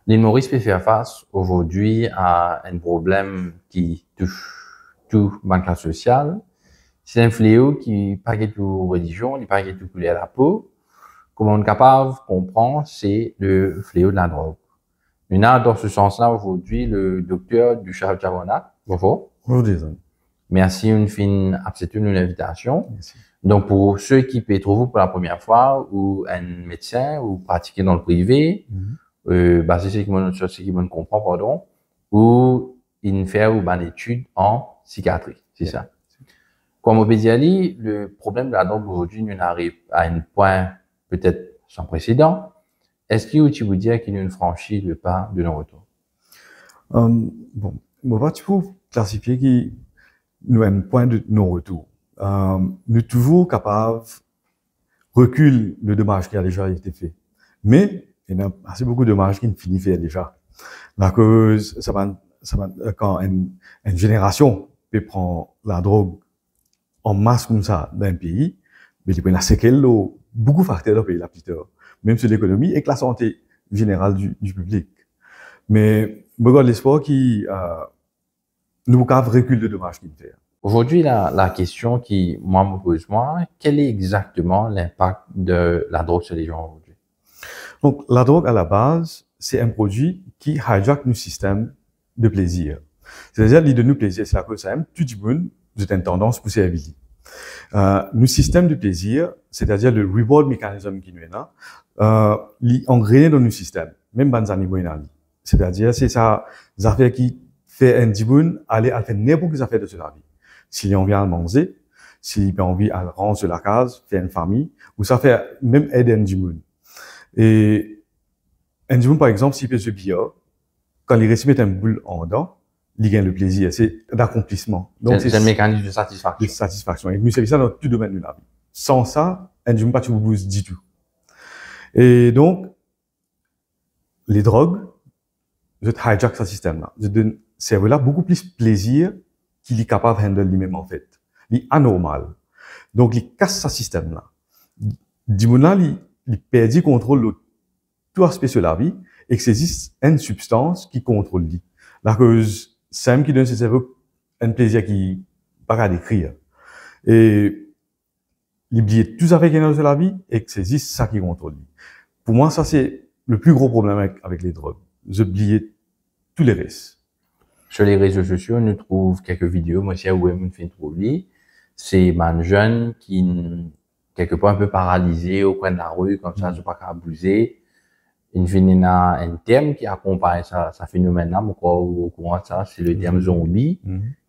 L'île Maurice peut faire face aujourd'hui à un problème qui touche toute la classe sociale. C'est un fléau qui pas de toute religion, il pas de toute couleur à la peau. Comment on est capable de comprendre, c'est le fléau de la drogue. On a dans ce sens-là aujourd'hui le docteur Ducharme Chavonat. Bonjour. Bonjour Jason. Merci une fin accepter une invitation. Merci. Donc pour ceux qui peuvent trouver pour la première fois ou un médecin ou pratiquer dans le privé, c'est ce qui me comprend, pardon, ou il fait une étude en psychiatrie, c'est ça. Comme on peut dire, le problème de la drogue aujourd'hui, nous arrive à un point peut-être sans précédent. Est-ce que tu veux dire qu'il y a une franchie le pas de non-retour? Bon, tu peux classifier qui nous un point de non-retour. Nous sommes toujours capables de reculer le dommage qui a déjà été fait. Mais il y a assez beaucoup de dommages qui ne finissent pas déjà. La cause, quand une génération peut prendre la drogue en masse comme ça dans un pays, mais il y a séquelles beaucoup de facteurs dans le pays là plus tard, même sur l'économie et que la santé générale du public. Mais regarde l'espoir qui nous avons recul de dommages qu'il fait. Aujourd'hui, la question qui moi me pose quel est exactement l'impact de la drogue sur les gens aujourd'hui? Donc la drogue à la base, c'est un produit qui hijack nos systèmes de plaisir. C'est-à-dire l'idée de nous plaisir, c'est la cause ça tout du monde, vous êtes une tendance poussée à vie. Nos systèmes de plaisir, c'est-à-dire le reward mechanism qui nous est là, engrainé dans nos systèmes, même dans les animaux. C'est-à-dire c'est ça, des affaires qui fait un diboun aller à faire n'importe quelle affaire de sa vie. S'il a envie à manger, s'il a envie à ranger la case, faire une famille, ou ça fait même aider un diboun. Et un diboun, par exemple, s'il fait ce billard, quand il réussit à mettre un boule en dedans, il gagne le plaisir, c'est l'accomplissement. Donc c'est un mécanisme de satisfaction. De satisfaction. Et nous savons ça dans tout domaine de la vie. Sans ça, un diboun pas tu vous du tout. Et donc, les drogues, je hijack ce système-là. Je donne cerveau-là beaucoup plus plaisir qu'il est capable de handle lui-même, en fait. Il est anormal. Donc, il casse ce système-là. Dimona, il perd le contrôle de tout aspect de la vie et que c'est une substance qui contrôle lui. La cause, c'est qui donne ce cerveau un plaisir qui pas à décrire. Et, il oublie tout ça fait qu'il y a dans la vie et que c'est ça qui contrôle lui. Pour moi, ça, c'est le plus gros problème avec les drogues. J'oubliais tous les restes. Sur les réseaux sociaux, on nous trouve quelques vidéos, moi, c'est où on fait trouver. C'est un jeune qui, quelque part un peu paralysé au coin de la rue, comme ça, je pas qu'à bouger. Une fin, un terme qui accompagne ça phénomène-là, mais quoi, au courant de ça, c'est le terme zombie,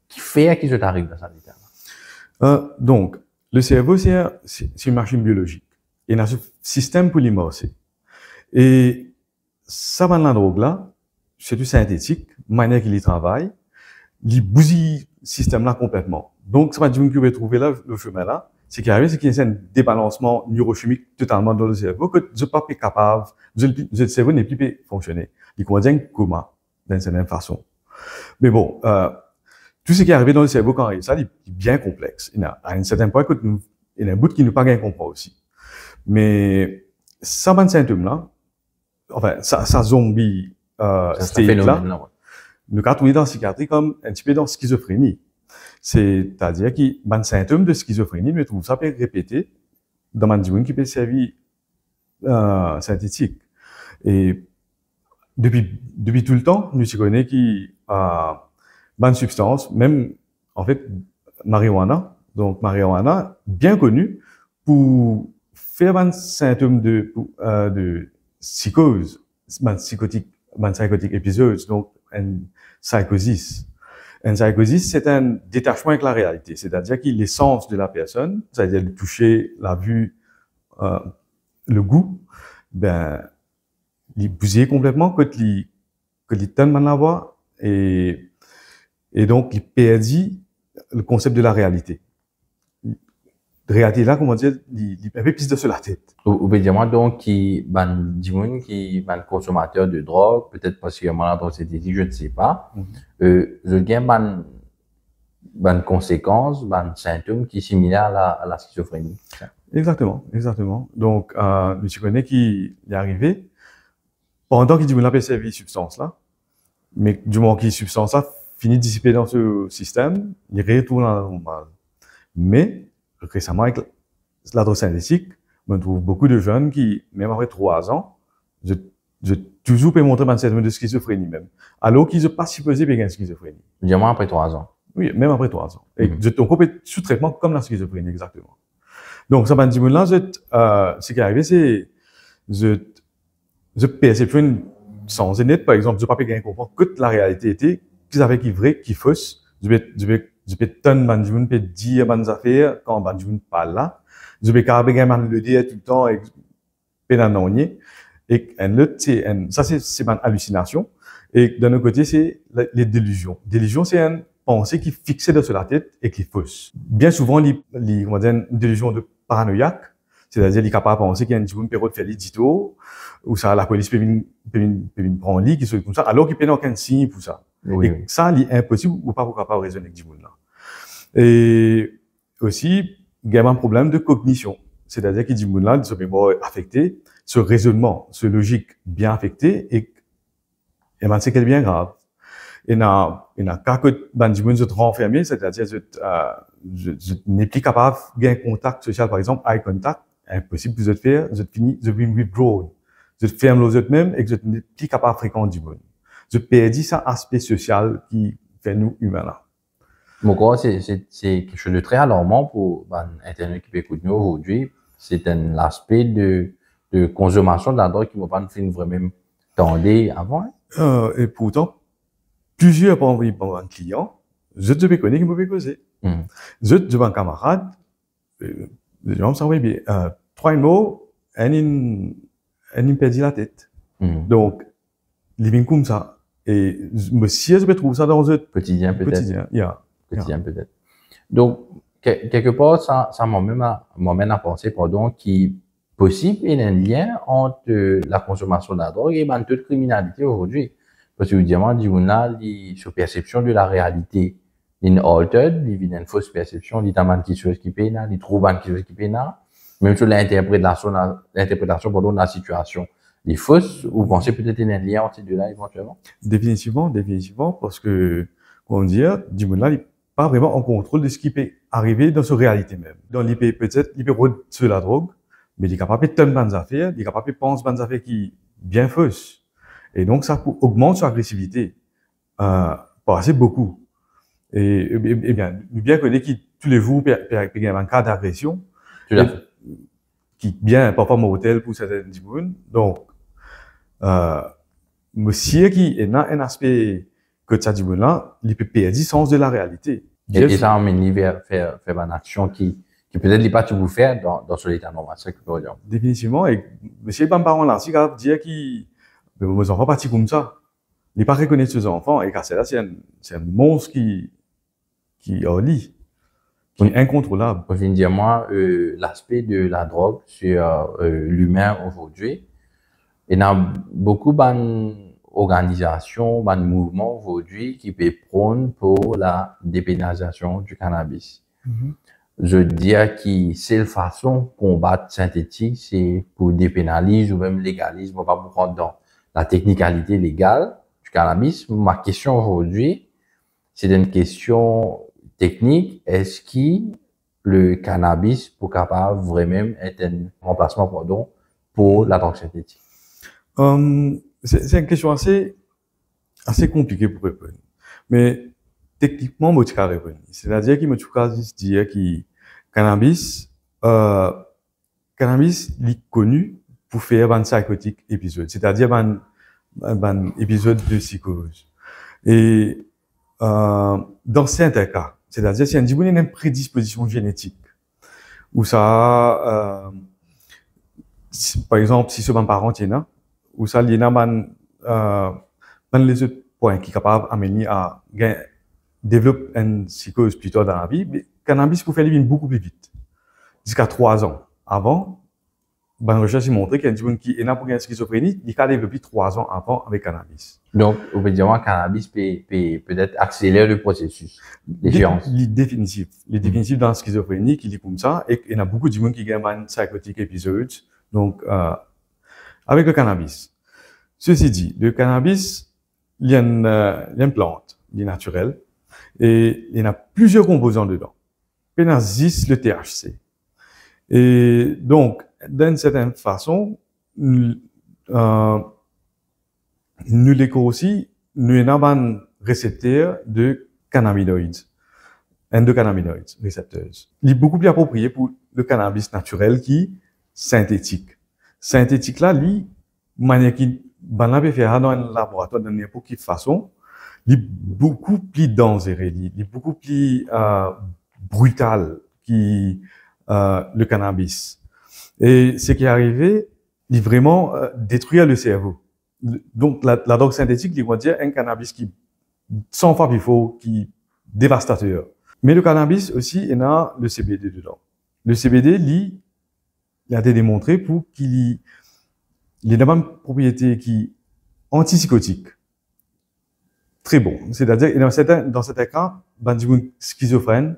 qui fait qu'il se t'arrive dans ça, donc, le cerveau, c'est une machine biologique. Il y a un système pour l'immerser. Et ça va dans la drogue là, c'est du synthétique, manière qu'il y travaille, il bousille le système là complètement. Donc, ça va dire que vous pouvez trouver là, le chemin là, c'est qu'il arrive, c'est qu'il y a un débalancement neurochimique totalement dans le cerveau, que je pas capable, le cerveau n'est plus fonctionner. Il commence à un coma, d'une certaine façon. Mais bon, tout ce qui est arrivé dans le cerveau quand il ça, il est bien complexe. Il y a, à un certain point, il y a un bout qui nous pas bien comprend aussi. Mais, ça va symptôme là, enfin, ça zombie, phénomène-là, nous avons trouvé dans la psychiatrie comme un petit peu dans la schizophrénie. C'est-à-dire qu'il y a un symptôme de schizophrénie, mais tout ça peut être répété dans un diwan qui peut servir, synthétique. Et, depuis tout le temps, nous connaissons qu'il y a une substance, même, en fait, marijuana. Donc, marijuana, bien connue pour faire un symptôme de psychose, un psychotique épisode, donc, une psychosis. Une psychosis, c'est un détachement avec la réalité. C'est-à-dire qu'il l'essence de la personne, c'est-à-dire le toucher, la vue, le goût, il bousille complètement que il tellement la voix et donc il perdit le concept de la réalité. Réalité là, comment dire, il un peu plus de sur la tête. Vous pouvez dire moi donc qui qui consommateur de drogue, peut-être particulièrement la drogue synthétique, je ne sais pas. Je gagne ban conséquences, ban symptômes qui est similaire à la schizophrénie. Exactement. Donc, je connais qui est arrivé pendant qu'il dit qu'on a servi substance là, mais du moment que substance là finit de dissiper dans ce système, il retourne à la normale. Mais, récemment, avec la drogue synthétique, on trouve beaucoup de jeunes qui, même après 3 ans, je toujours peux montrer un symptôme de schizophrénie même. Alors qu'ils ne sont pas supposés avoir une schizophrénie. Évidemment, après 3 ans. Oui, même après 3 ans. Et je tombe sous traitement comme la schizophrénie, exactement. Donc, ça m'a dit, là, ce qui est arrivé, c'est, je perception sans net, par exemple, je ne peux pas comprendre que la réalité était, qu'ils avaient qui vrai, qui fausse. Je peux ton manjoun peut dire bonnes affaires quand manjoun parle là. Je peux carrément man le dire tout le temps et pénanonier. Et l'autre, ça c'est une hallucination. Et d'un autre côté, c'est les délusions. Délusion, c'est une pensée qui est fixée sur la tête et qui est fausse. Bien souvent, on va dire une délusion de paranoïaque. C'est-à-dire, il est capable de penser qu'il y a une période de faire l'édito, ou ça, la police peut venir prendre lit, qui soit comme ça, alors qu'il n'y a aucun signe pour ça. Oui, et ça, c'est impossible, ou pas capable de raisonner avec du monde là. Et aussi, il y a un problème de cognition. C'est-à-dire qu'il dit monde là, ce mémoire affecté, ce raisonnement, ce logique bien affecté, et ben, c'est qu'elle est bien grave. Et dans cas que, du monde se renfermé, c'est-à-dire, je n'ai plus capable de gagner contact social, par exemple, eye contact, impossible de faire, je finis, je vais withdraw. Je ferme les autres même et que je n'ai plus capable de fréquenter du monde. Je perds ça aspect social qui fait nous humains là. Mon corps, c'est quelque chose de très alarmant pour Internet qui écoute nous aujourd'hui. C'est un aspect de consommation de la drogue qui m'a pas fait vraiment tendé avant. Et pourtant, plusieurs pour un client, je te connais qui me causer. Je devant un camarade, les gens savent bien, 3 mots, il perdit la tête. Donc, il vient comme ça. Et monsieur, je trouve ça dans un quotidien peut-être. Quotidien peut-être. Donc, quelque part, ça m'emmène à penser, pardon, qu'il possible il y a un lien entre la consommation de la drogue et toute criminalité aujourd'hui. Parce que évidemment, on a sur perception de la réalité. Il y a une altered, il y a une fausse perception, il y a quelque chose qui est là, il trouve quelque chose qui est là. Même sur l'interprétation de la situation. Les fausses, vous pensez peut-être qu'il y a un lien entre ces deux-là éventuellement? Définitivement, parce que, comment dire, du monde là, il n'est pas vraiment en contrôle de ce qui peut arriver dans sa réalité même. Dans l'IP, peut-être, il peut sur la drogue, mais il est capable de tenir de bonnes affaires, il est capable de penser bonnes affaires qui bien fausses. Et donc, ça augmente son agressivité, pas assez beaucoup. Et bien connaît qui, tous les jours, il y a un cas d'agression, qui bien, parfois mortel pour certaines personnes. Donc, monsieur qui est dans un aspect que ça dit là, il peut perdre le sens de la réalité. Et ça emmène vers faire une action qui peut-être n'est pas tout vous faire dans ce état normal, c'est ce que je peux dire. Définitivement, et monsieur Bambaron là, si il dire qui, mes enfants partis comme ça, il n'est pas reconnaître ses enfants, et car c'est là, c'est un monstre qui est lit, qui est incontrôlable. Pour finir, moi, l'aspect de la drogue sur l'humain aujourd'hui, il y a beaucoup d'organisations, de mouvements aujourd'hui qui peuvent prôner pour la dépénalisation du cannabis. Je dirais que c'est la façon de combattre synthétique, c'est pour dépénaliser ou même légaliser. On va pas prendre dans la technicalité légale du cannabis. Ma question aujourd'hui, c'est une question technique. Est-ce que le cannabis pour capable vraiment être un remplacement pour la drogue synthétique? C'est une question assez compliquée pour répondre. Mais techniquement, moi, je peux répondre. C'est-à-dire qu'il me dire que cannabis est connu pour faire un psychotique épisode. C'est-à-dire un épisode de psychose. Et, dans certains cas, c'est-à-dire si on dit qu'il y a une prédisposition génétique, ou ça, par exemple, si c'est un parent qui est là, ou ça, il y a les autres points qui sont capables d'amener à développer une psychose plus tard dans la vie, mais cannabis pour faire les beaucoup plus vite. Jusqu'à 3 ans. Avant, la recherche a montré qu'il y a des gens qui est là pour une schizophrénie, ils ont développé 3 ans avant avec cannabis. Donc, on peut dire que le cannabis peut-être accélérer le processus d'échéance. Les définitifs dans la schizophrénie qui est comme ça, et il y a beaucoup de gens qui ont un psychotique épisode. Donc, avec le cannabis. Ceci dit, le cannabis, il y a une plante, il est naturel, et il y en a plusieurs composants dedans. Il y en a 10, le THC. Et donc, d'une certaine façon, nous l'éco aussi, nous avons un récepteur de cannabinoïdes, endocannabinoïdes, récepteurs. Il est beaucoup plus approprié pour le cannabis naturel qui synthétique. Synthétique là, lui, manière qui, ben là, peut faire dans un laboratoire de n'importe quelle façon, il est beaucoup plus dangereux, il est beaucoup plus brutal que le cannabis. Et ce qui est arrivé, il vraiment détruire le cerveau. Donc la drogue synthétique, il va dire un cannabis qui 100 fois plus fort, qui dévastateur. Mais le cannabis aussi, il y a le CBD dedans. Le CBD, lui, il a été démontré pour qu'il ait la même propriété qui antipsychotique. Très bon. C'est-à-dire, dans certains cas, ben, du schizophrène,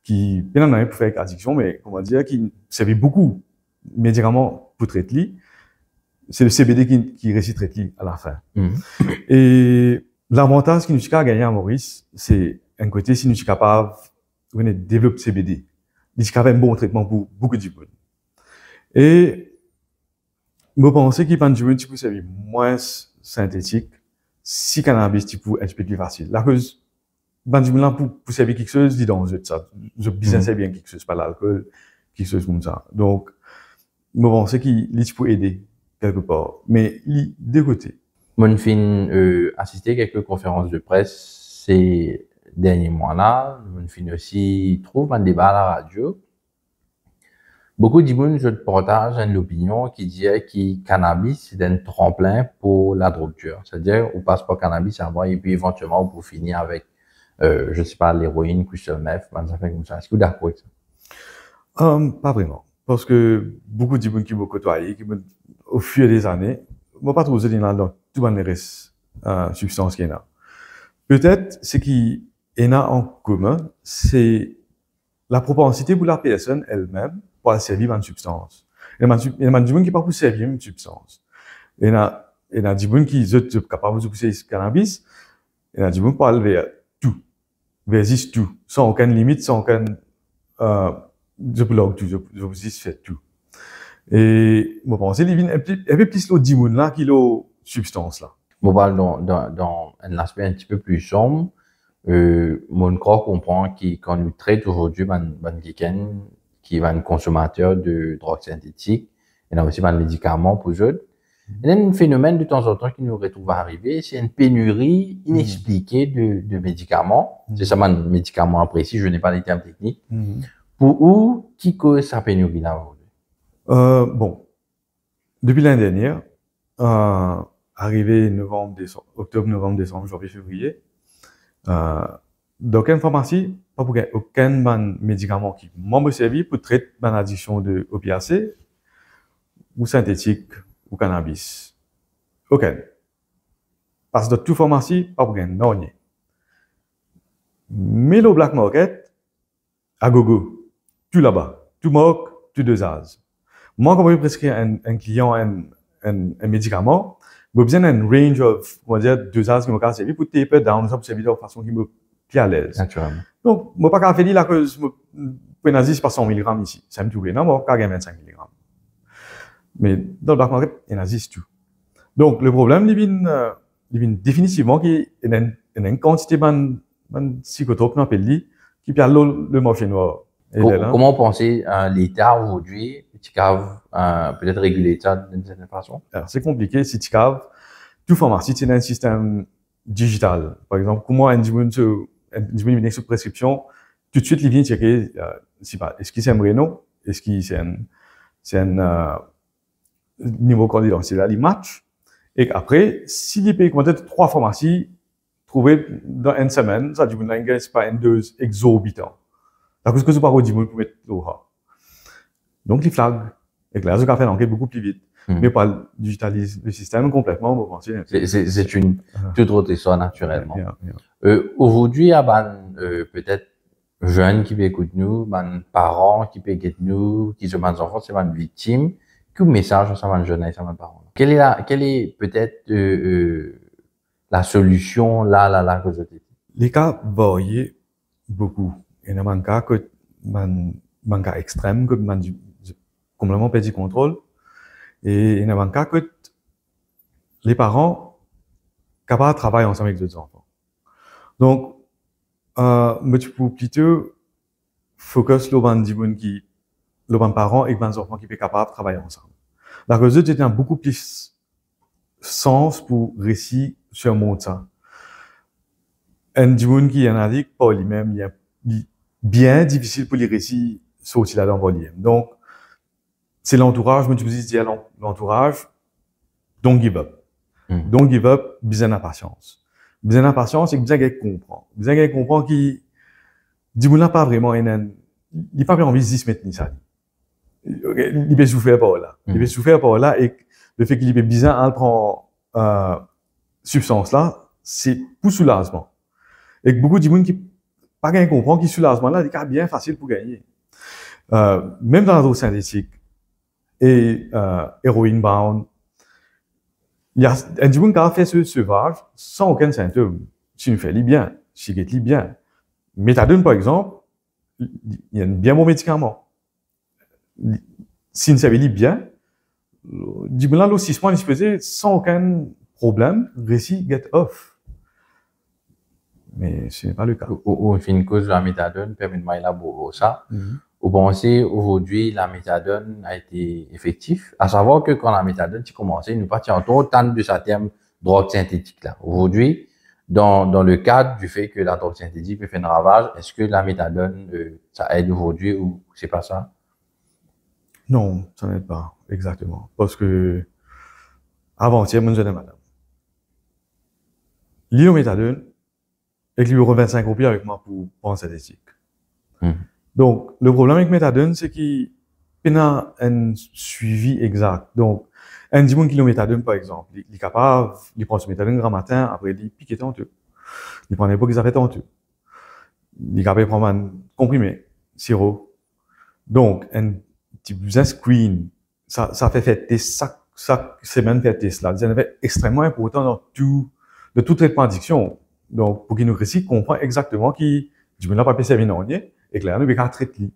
qui, bien entendu, pour faire addiction, mais, comment dire, qui servait beaucoup de médicaments pour traiter, c'est le CBD qui réussit à traiter à la fin. Et l'avantage qui nous a gagné à Maurice, c'est, un côté, si nous sommes capables de développer CBD, nous sommes capables un bon traitement pour beaucoup de gens. Et, je pense qu'il y a des gens qui peuvent moins synthétique, si cannabis, tu peux être plus facile. La cause, ben, du moment pour servir quelque chose, dis donc, ça, je business c'est bien quelque chose, pas l'alcool, quelque chose comme ça. Donc, je pense qu'il peut aider quelque part. Mais, de côté. Mon fin, assister à quelques conférences de presse ces derniers mois-là. Mon fin aussi trouve un débat à la radio. Beaucoup de gens, je partage l'opinion qui dit que cannabis, c'est un tremplin pour la drogue dure. C'est-à-dire, on passe par cannabis avant et puis éventuellement, on peut finir avec, je sais pas, l'héroïne, crystal meth, ça fait comme ça. Est-ce que vous êtes d'accord avec ça? Pas vraiment. Parce que beaucoup de gens qui m'ont côtoyé, au fil des années, moi pas trop dans tout les restes, substances qu'il y a. Peut-être, ce qui est en commun, c'est la propensité pour la personne elle-même pour servir une substance. Il y a des gens qui pas pour servir une substance. Il y a des gens qui sont capables de pousser le cannabis. Il y a des gens qui parlent vers tout. Vers tout. Sans aucune limite, sans aucun, je bloque tout, je vous dis, fais tout. Et, moi, je pense, il y a un peu plus l'autre gens là, qui l'autre substance là. Bon, bah, dans un aspect un petit peu plus sombre, mon corps comprend qu'on nous traite aujourd'hui, quelqu'un qui va un consommateur de drogue synthétique, et là aussi, un médicament pour eux. Il y a un phénomène de temps en temps qui nous retrouve à arriver, c'est une pénurie inexpliquée de médicaments. C'est ça, un médicament précis, je n'ai pas les termes techniques. Pour où, qui cause sa pénurie là aujourd'hui? Bon. Depuis l'année dernière, arrivé octobre, novembre, décembre, janvier, février, dans aucune pharmacie, pas pour aucun médicament qui m'a servi pour traiter une addiction de opiacés, ou synthétique, ou cannabis. Aucun. Parce que dans toute pharmacie, pas pour non. Mais le black market, à gogo, tout là-bas, tout moque, tout dosage. Moi, quand je prescrire un client un médicament, j'ai besoin d'un range of, on va dire, dosage qui m'a servi pour taper down, ça pour servir de façon qui me plus à l'aise. Naturellement. Donc, moi, pas qu'à faire la cause, je suis pas 100 mg ici. Ça me touche, non, moi, qu'à 25 mg. Mais, dans le black market, il y en a 10 tout. Donc, le problème, il vient définitivement qu'il y a une quantité de psychotropes, on appelle lui, qui perd le marché noir. Comment penser l'État aujourd'hui, peut-être réguler ça d'une certaine façon? Alors, c'est compliqué. Si tu caves, tout pharmacie, c'est un système digital. Par exemple, comment un diplôme vient sous prescription, tout de suite, il vient checker, est-ce qu'il c'est un Renault? Est-ce qu'il c'est un niveau confidentiel? Il match. Et après, s'il y paye peut-être 3 pharmacies, trouvées dans une semaine, ça dit que c'est pas une dose exorbitant. La cause que c'est pas redimé pour mettre l'eau. Donc, il flag. Et là, ça fait l'enquête beaucoup plus vite. Mais pas digitaliser le système complètement, vous pensez. C'est une toute autre histoire, naturellement. Aujourd'hui, il y a peut-être jeunes qui écoutent nous, parents qui écoutent nous, qui sont des enfants, c'est une victime, quel message ça va jeune ça va parents? Quelle est peut-être la solution là que je te dis? Les cas varient beaucoup. Il y a un cas que un cas extrême que complètement perdu contrôle et il y a un cas que les parents capables de travailler ensemble avec les enfants. Donc mais tu peux plutôt focus sur les parents et les enfants qui sont capables de travailler ensemble. La cause de beaucoup plus sens pour réussir sur mon ça. Un monde qui est en addict par lui-même, il est bien difficile pour les réussir sortir là-dedans par lui-même. Donc, c'est l'entourage, mais tu peux dire l'entourage, don't give up. Don't give up, besoin d'impatience. Besoin d'impatience, c'est que besoin qu'elle comprend. Besoin qu'elle comprend qu'il, du monde là pas vraiment, il n'a pas envie de se mettre ni ça. Il peut souffrir par là. Il peut souffrir par là et le fait qu'il ait besoin de prendre, substance là, c'est pour soulagement. Et beaucoup de gens qui pas bien comprendre qui soulagement là, c'est bien facile pour gagner. Même dans la drogue synthétique et héroïne bound, il y a un gens qui a fait ce sauvage sans aucun symptôme. Si nous fait bien, si il bien. Méthadone par exemple, il y a un bien bon médicament. Si nous savait bien, du coup là le 6 mois il se faisait sans aucun problème, réussi get off. Mais ce n'est pas le cas. Au fin de cause de la méthadone, permettez-moi d'élaborer ça. Vous pensez aujourd'hui la méthadone a été effective? À savoir que quand la méthadone a commencé, nous partions autant de sa terme drogue synthétique là. Aujourd'hui, dans le cadre du fait que la drogue synthétique peut faire un ravage, est-ce que la méthadone ça aide aujourd'hui ou c'est pas ça? Non, ça n'aide pas exactement parce que avant-hier, moi je dis madame, l'iométhadone et qu'il y aura 25 copies avec moi pour prendre cette éthique. Donc, le problème avec méthadone, c'est qu'il y a un suivi exact. Donc, un dimanche qui méthadone, par exemple, il est capable, il prend ce méthadone grand matin, après il pique tantôt. Il prend l'époque, il a fait tantôt. Il est capable de prendre un comprimé, sirop. Donc, un petit business screen, ça fait test, chaque semaine fait test là. C'est un effet extrêmement important de tout traitement d'addiction. Donc, pour qu'il nous réussisse, comprend exactement qui, du coup, là, pas servir non, et que là, nous, peut traiter.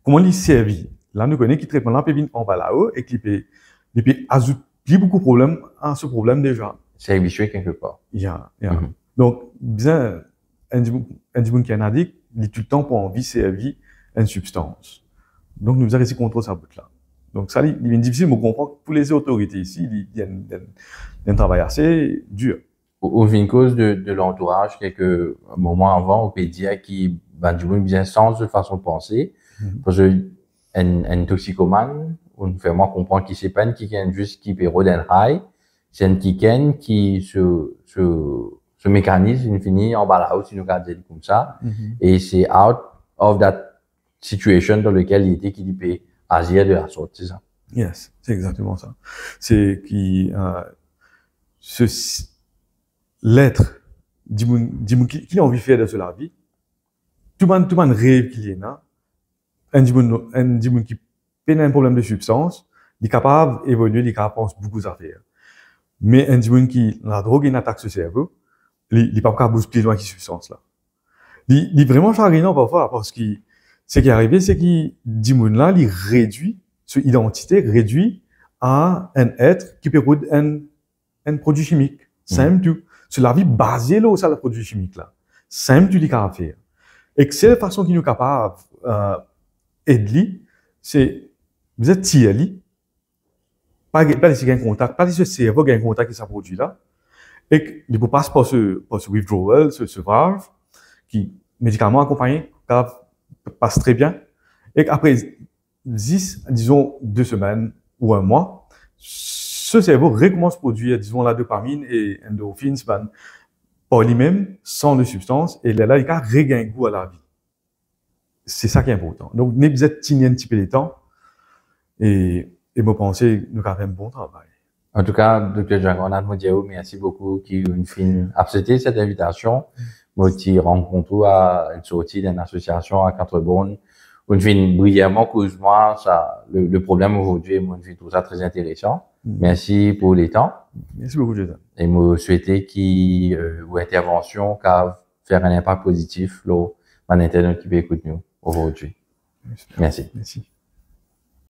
Comment il servir? Là, nous connaissons qui traitement là, peut venir en bas là-haut, et qu'il peut ajouter beaucoup de problèmes à ce problème déjà. C'est habitué quelque part. Yeah. Donc, bien, un dimanche qui est un addict, il a tout le temps pour envie servir une substance. Donc, nous avons réussi à contrôler sa bout là. Donc, ça, il est difficile de comprendre pour les autorités ici, il y a un travail assez dur. Au fin de cause de l'entourage, quelques moments avant, au pédiatre qui, du coup, bien sens de façon de penser. Parce que, un toxicomane, on fait moi comprendre qu'il sait pas qui est juste qui péro d'un high. C'est un qui ce mécanisme, il finit en bas là-haut, si nous regardons comme ça. Et c'est out of that situation dans lequel il était, qu'il peut agir de la sorte, c'est ça? Yes, c'est exactement ça. C'est qui, l'être, qui a envie de faire de la vie, tout le monde rêve qu'il y en a, un dimanche qui peine un problème de substance, il est capable d'évoluer, il est capable de penser beaucoup d'affaires. Mais un dimanche qui, la drogue, il attaque ce cerveau, il n'est pas capable de bouger plus loin que cette substance-là. Il est vraiment chagrinant parfois, parce que ce qui est arrivé, c'est qu'il, dimanche là, il réduit, son identité réduit à un être qui peut produire un produit chimique. Simple tout. C'est la vie basée là sur le produit chimique là. Simple tout qu'il a à faire. Et que c'est la façon qu'il nous capable d'aider, c'est vous êtes tiers pas laisser un contact, pas laisser ce cerveau gagner un contact avec ce produit là. Et il peut passer par ce withdrawal, ce valve qui médicalement accompagné passe très bien. Et après 10, disons 2 semaines ou 1 mois, ce cerveau recommence à produire, disons, la dopamine et endorphines par lui-même, sans de substance, et là, il a regain goût à la vie. C'est ça qui est important. Donc, nous vous êtes un petit peu de temps, et me penser, nous avons un bon travail. En tout cas, Dr. Jean-Ronald Modiao, merci beaucoup qui une fin accepté cette invitation. Moi, qui rencontre à une sortie d'une association à 4 bornes On fait brièvement cause moi ça le problème aujourd'hui moi je trouve ça très intéressant. Merci pour les temps. Merci beaucoup Jason. Et me souhaiter qui ou intervention car faire un impact positif là dans l'internet qui peut écouter nous aujourd'hui. Merci. Merci.